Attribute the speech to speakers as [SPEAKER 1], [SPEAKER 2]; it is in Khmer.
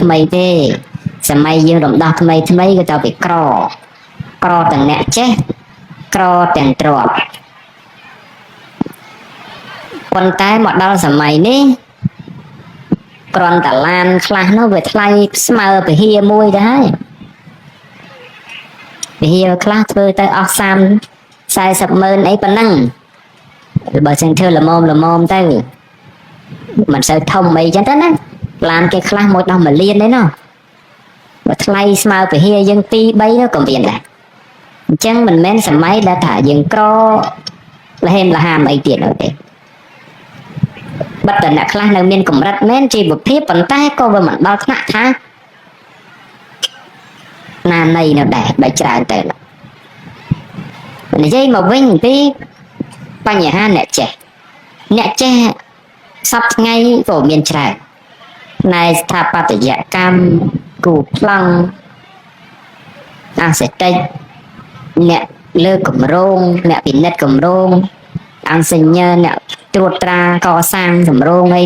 [SPEAKER 1] ថ្មីទេសម័យយើងរំដោះថ្មីក៏ទៅពីក្រទាំងអ្នកចេះក្រទាំងទ្រព្យប៉ុន្តែមកដល់សម័យនេះគ្រាន់តែឡានខ្លះនោះវាថ្លៃស្មើពហិមួយទៅហើយពហិខ្លះធ្វើទៅអស់30-40ម៉ឺនអីប៉ុណ្ណឹងបើចឹងធ្វើល្មមទៅមិនសូវធំអីចឹងទៅណាឡានគេខ្លះមួយដល់1លានទេណោះបើថ្លៃស្មើពហិយើង2-3នោះក៏មានដែរអញ្ចឹងមិនមែនសម័យដែលថាយើងក្រលហេមលហាមអីទៀតនោះទេបិទតែអ្នកខ្លះនៅមានកម្រិតមែនជីវភាពប៉ុន្តែក៏វាមិនដល់ថ្នាក់ថាណានៃនៅដែរបែរច្រើនទៅនិយាយមកវិញពីបញ្ហាអ្នកចេះសពថ្ងៃក៏មានច្រើនណែស្ថាបត្យកម្មគូប្លង់អាសេតិចអ្នកលើគម្រោងអ្នកពិនិត្យគម្រោងអង្គសញ្ញាអ្នកត្រួតត្រាកសាងគម្រោងអី